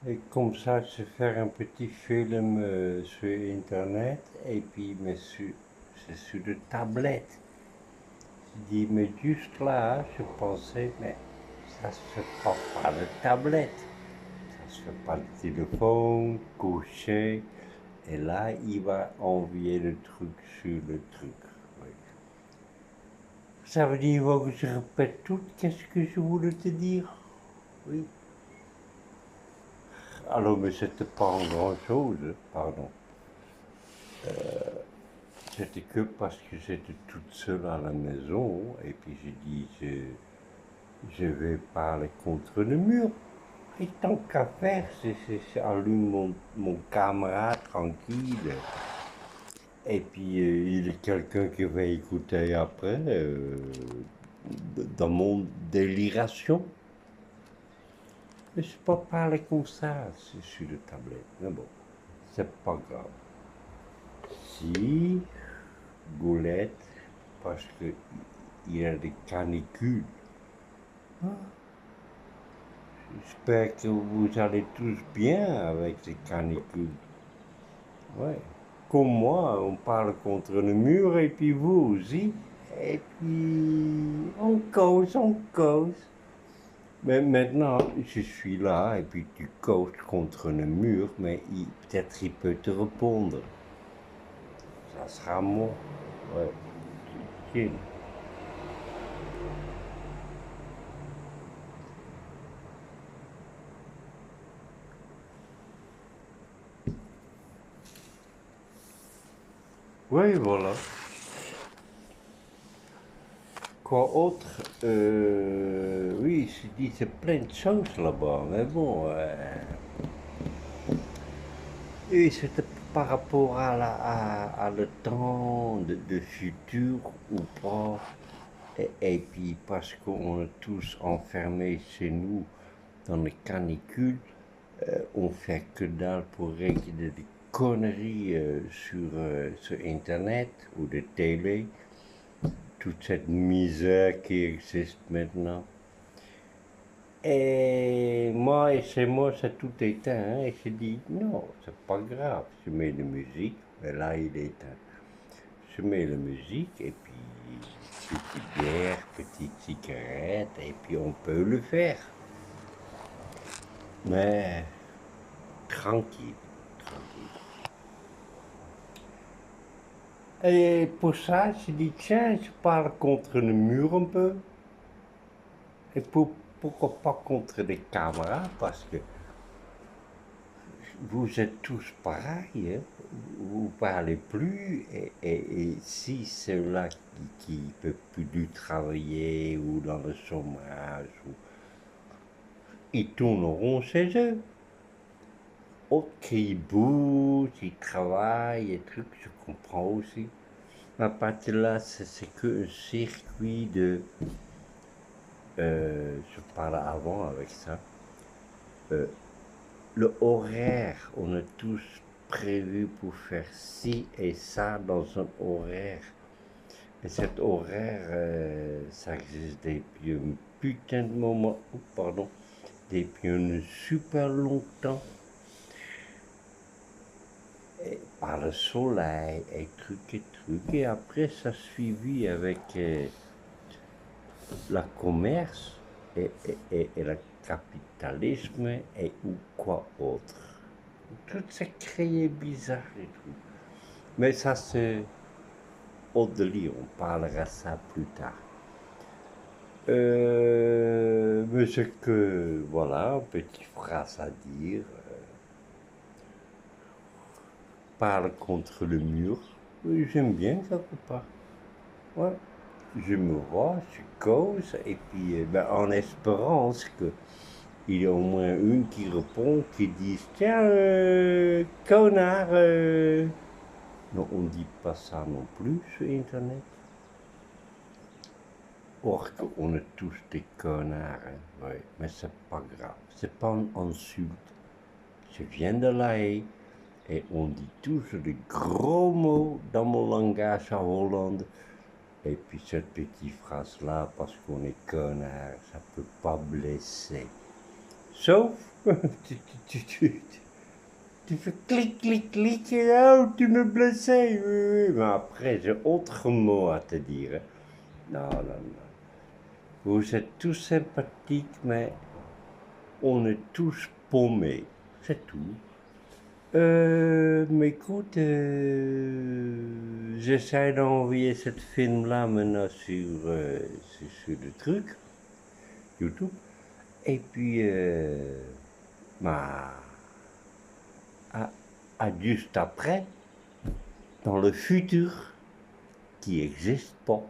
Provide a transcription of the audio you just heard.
Et comme ça, je fais un petit film sur Internet et puis c'est sur de tablette. Je dis, mais juste là, je pensais, mais ça se fait pas de tablette. Ça se fait pas de téléphone, coucher. Et là, il va envoyer le truc sur le truc. Oui. Ça veut dire que je répète tout, qu'est-ce que je voulais te dire? Oui. Alors, mais c'était pas grand chose, pardon. C'était que parce que j'étais toute seule à la maison et puis j'ai dit je vais parler contre le mur. Et tant qu'à faire, j'allume mon caméra tranquille. Et puis il y a quelqu'un qui va écouter après dans mon déliration. Mais je peux pas parler comme ça sur le tablette. Mais bon, c'est pas grave. Si, Goulette, parce qu'il y a des canicules. J'espère que vous allez tous bien avec les canicules. Ouais. Comme moi, on parle contre le mur et puis vous aussi. Et puis on cause, on cause. Mais maintenant, je suis là et puis tu causes contre le mur, mais peut-être il peut te répondre. Ça sera moi. Ouais. Tiens. Oui, voilà. Quoi autre? Oui, je dis c'est plein de choses là-bas, mais bon. Et c'était par rapport à le temps de futur ou pas. Et puis parce qu'on est tous enfermés chez nous dans les canicules, on fait que dalle pour régler des conneries sur Internet ou de télé. Toute cette misère qui existe maintenant. Et moi, et chez moi, c'est tout éteint. Hein, et je dis, non, c'est pas grave. Je mets de musique, mais là, il est éteint. Je mets la musique, et puis petite bière, petite cigarette, et puis on peut le faire. Mais tranquille, tranquille. Et pour ça, je dis, tiens, je parle contre le mur un peu. Et pourquoi pas contre les caméras, parce que vous êtes tous pareils, hein. Vous parlez plus, et si ceux-là qui ne peuvent plus travailler ou dans le chômage, ils tourneront chez eux. Autres qui bougent, qui travaillent, et trucs, je comprends aussi. À partir de là, c'est que un circuit de. Je parlais avant avec ça. euh, le horaire, on est tous prévus pour faire ci et ça dans un horaire. Et cet horaire, ça existe depuis un putain de moment, pardon, depuis un super longtemps. Et par le soleil, et trucs et trucs. Et après, ça suivi avec la commerce et le capitalisme et ou quoi autre. Tout s'est créé bizarre et tout. Mais ça, c'est au-delà, on parlera ça plus tard. Mais c'est que, voilà, petite phrase à dire. Parle contre le mur. Oui, j'aime bien quelque part. Ouais. Je me vois, je cause, et puis ben, en espérance qu'il y a au moins une qui répond, qui dit tiens, connard. Non, on ne dit pas ça non plus sur Internet. Or qu'on est tous des connards, hein. Ouais, mais c'est pas grave, c'est pas une insulte. Je viens de La Haye et on dit toujours des gros mots dans mon langage en Hollande. Et puis cette petite phrase-là, parce qu'on est connard, ça peut pas blesser. Sauf tu, tu fais clic, clic, clic, et oh, tu me blessais. Oui, oui. Mais après, j'ai autre mot à te dire, hein. Non, non, non. Vous êtes tous sympathiques, mais on est tous paumés. C'est tout. Mais écoute, j'essaie d'envoyer cette film-là maintenant sur le truc, YouTube. Et puis, bah, à juste après, dans le futur, qui n'existe pas.